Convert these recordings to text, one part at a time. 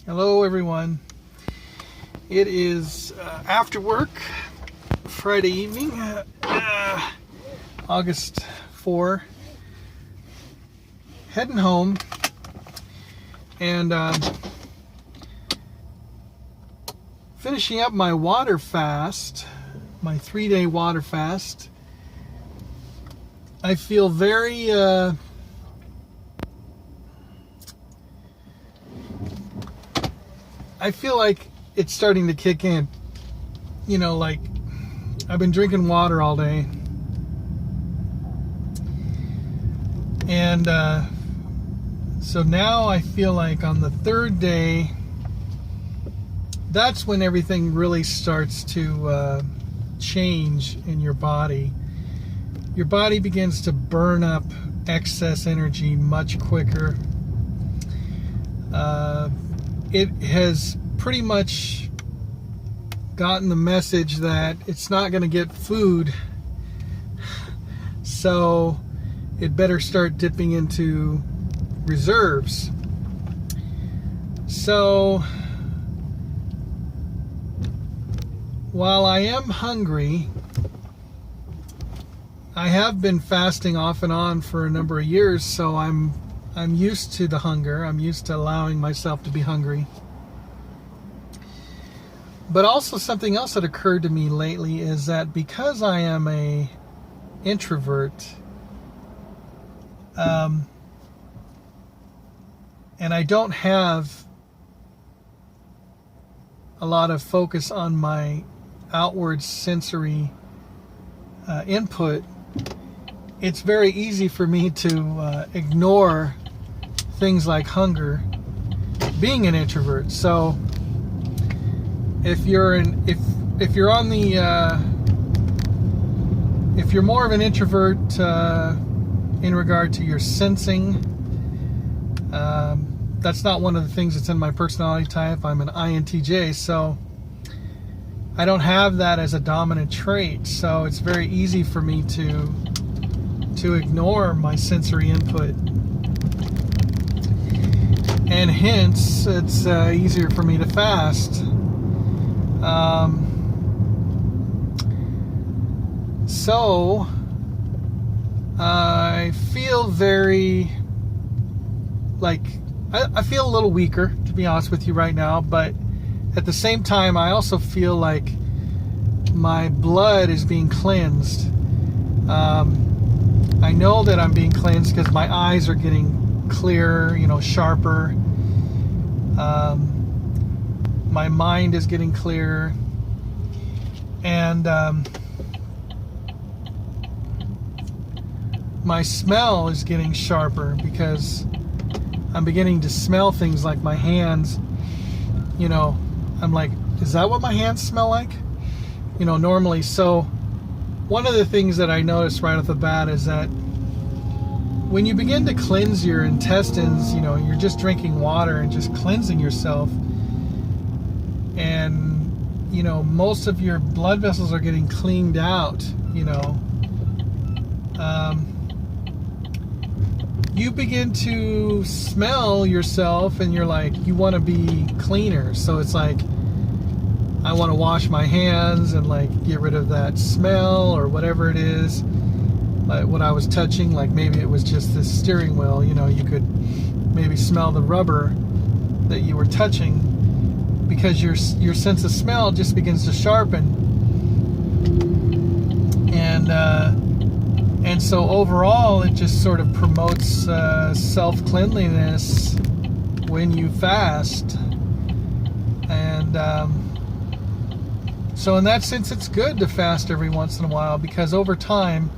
Hello, everyone. It is after work, Friday evening, August 4. Heading home, and finishing up my water fast, my 3-day water fast. I feel very I feel like it's starting to kick in. You know, like I've been drinking water all day. And so now I feel like on the 3rd day, that's when everything really starts to change in your body. Your body begins to burn up excess energy much quicker. It has pretty much gotten the message that it's not going to get food, so it better start dipping into reserves. So while I am hungry, I have been fasting off and on for a number of years, so I'm used to the hunger. I'm used to allowing myself to be hungry. But also something else that occurred to me lately is that because I am a introvert, and I don't have a lot of focus on my outward sensory input, it's very easy for me to ignore things like hunger, being an introvert. So if you're more of an introvert in regard to your sensing, that's not one of the things that's in my personality type. I'm an INTJ, so I don't have that as a dominant trait. So it's very easy for me to ignore my sensory input, and hence it's easier for me to fast. So I feel very I feel a little weaker, to be honest with you, right now, but at the same time I also feel like my blood is being cleansed. I know that I'm being cleansed because my eyes are getting clearer, sharper. My mind is getting clearer. And my smell is getting sharper because I'm beginning to smell things like my hands. I'm like, is that what my hands smell like? Normally. So one of the things that I noticed right off the bat is that when you begin to cleanse your intestines, you're just drinking water and just cleansing yourself. And, most of your blood vessels are getting cleaned out, you begin to smell yourself and you're like, you want to be cleaner. So it's like, I want to wash my hands and get rid of that smell or whatever it is. Like what I was touching, maybe it was just the steering wheel, you could maybe smell the rubber that you were touching because your sense of smell just begins to sharpen. And so overall, it just sort of promotes self-cleanliness when you fast. And so in that sense, it's good to fast every once in a while, because over time,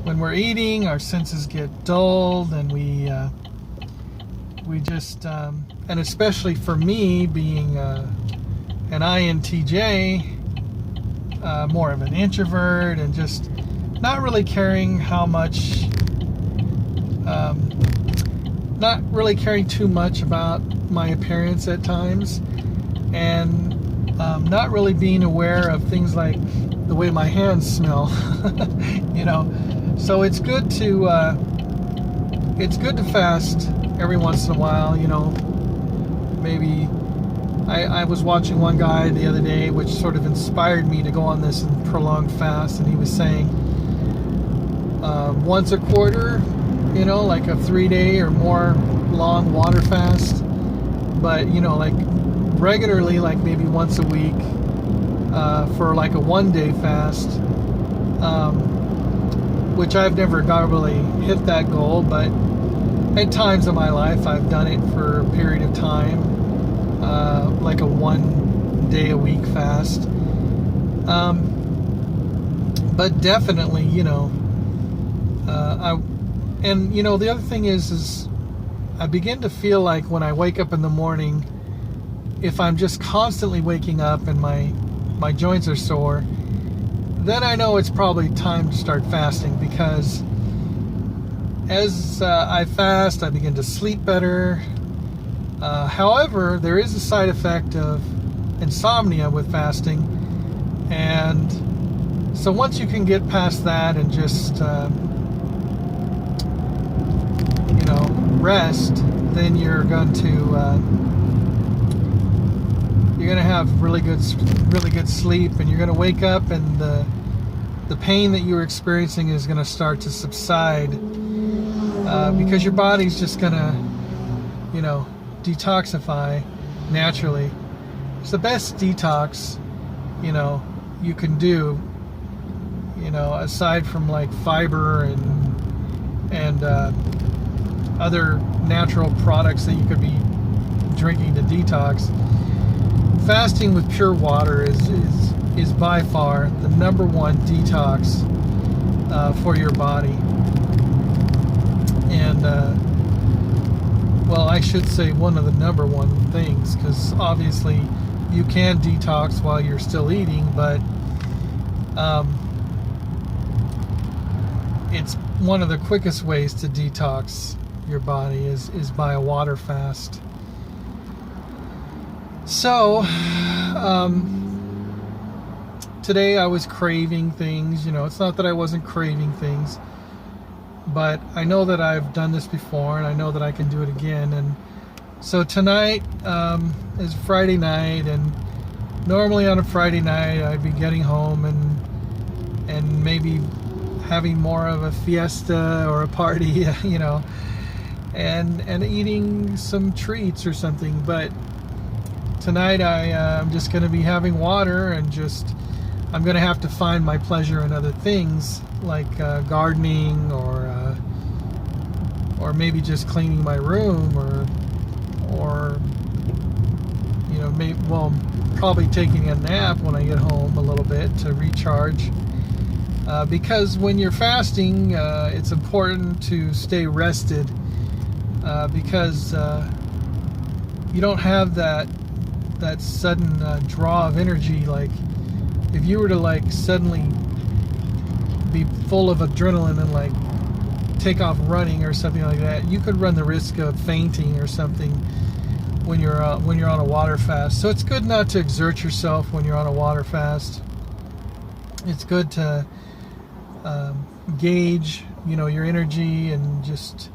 when we're eating, our senses get dulled, and we just, and especially for me being an INTJ, more of an introvert, and just not really caring not really caring too much about my appearance at times, and not really being aware of things like the way my hands smell. So it's good to fast every once in a while. maybe I was watching one guy the other day, which sort of inspired me to go on this prolonged fast, and he was saying once a quarter, like a 3-day or more long water fast, but like regularly, like maybe once a week, for like a 1-day fast, which I've never really hit that goal, but at times in my life I've done it for a period of time, like a 1 day a week fast, but definitely, the other thing is I begin to feel like when I wake up in the morning, if I'm just constantly waking up and my joints are sore, then I know it's probably time to start fasting, because as I fast, I begin to sleep better. However, there is a side effect of insomnia with fasting, and so once you can get past that and just rest, then you're going to have really good sleep, and you're going to wake up, and the pain that you're experiencing is going to start to subside, because your body's just going to detoxify naturally. It's the best detox you can do, aside from like fiber and other natural products that you could be drinking to detox. Fasting with pure water is by far the number one detox for your body. And well, I should say one of the number one things, because obviously you can detox while you're still eating, but it's one of the quickest ways to detox your body is by a water fast. So today I was craving things. It's not that I wasn't craving things, but I know that I've done this before, and I know that I can do it again. And so tonight is Friday night, and normally on a Friday night I'd be getting home and maybe having more of a fiesta or a party, and eating some treats or something. But tonight I'm just going to be having water, and I'm going to have to find my pleasure in other things, like gardening, or maybe just cleaning my room, or probably taking a nap when I get home a little bit to recharge. Because when you're fasting, it's important to stay rested, because you don't have that sudden draw of energy. Like if you were to suddenly be full of adrenaline and take off running or something like that, you could run the risk of fainting or something when you're on a water fast. So it's good not to exert yourself when you're on a water fast. It's good to gauge your energy, and just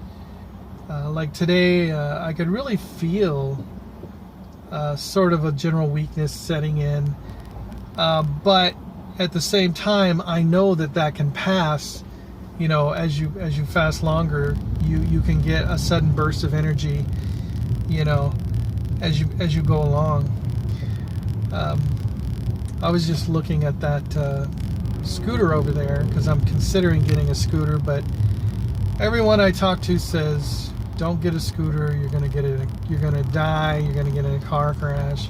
like today, I could really feel sort of a general weakness setting in, but at the same time I know that can pass. As you fast longer, you can get a sudden burst of energy as you go along. I was just looking at that scooter over there, because I'm considering getting a scooter, but everyone I talk to says don't get a scooter, you're gonna die, you're gonna get in a car crash.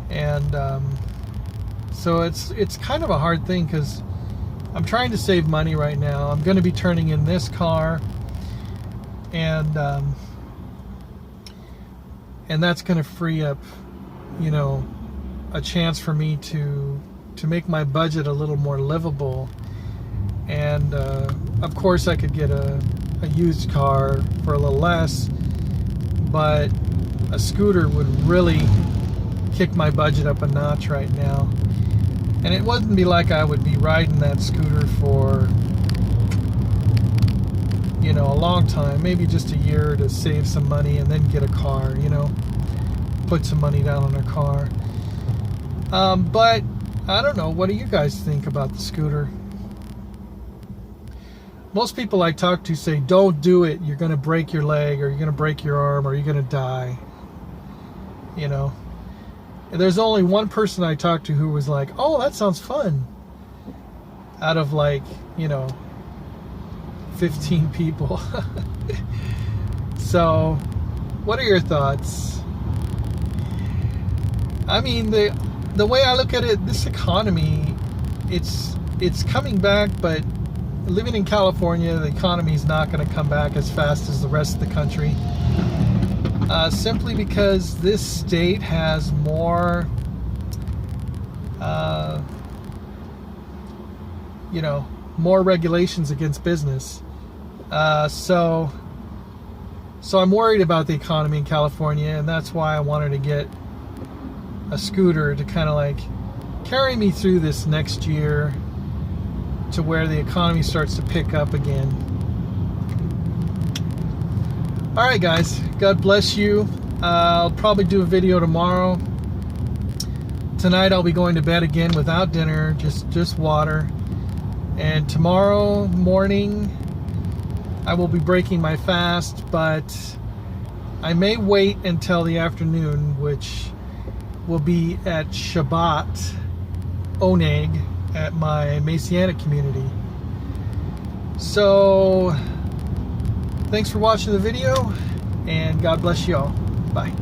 And so it's kind of a hard thing, because I'm trying to save money right now. I'm going to be turning in this car, and that's going to free up a chance for me to make my budget a little more livable. And of course I could get a used car for a little less, but a scooter would really kick my budget up a notch right now. And it wouldn't be like I would be riding that scooter for a long time, maybe just a year to save some money and then get a car. put some money down on their car. But I don't know. What do you guys think about the scooter? Most people I talk to say, don't do it. You're going to break your leg, or you're going to break your arm, or you're going to die. You know. And there's only one person I talked to who was like, oh, that sounds fun. Out of 15 people. So, what are your thoughts? I mean, the way I look at it, this economy, it's coming back, but living in California, the economy is not going to come back as fast as the rest of the country. Simply because this state has more, more regulations against business. So I'm worried about the economy in California, and that's why I wanted to get a scooter to kind of carry me through this next year to where the economy starts to pick up again. Alright guys, God bless you. I'll probably do a video tomorrow. Tonight I'll be going to bed again without dinner, just water. And tomorrow morning I will be breaking my fast, but I may wait until the afternoon, which will be at Shabbat Oneg at my Messianic community. So, thanks for watching the video, and God bless you all. Bye.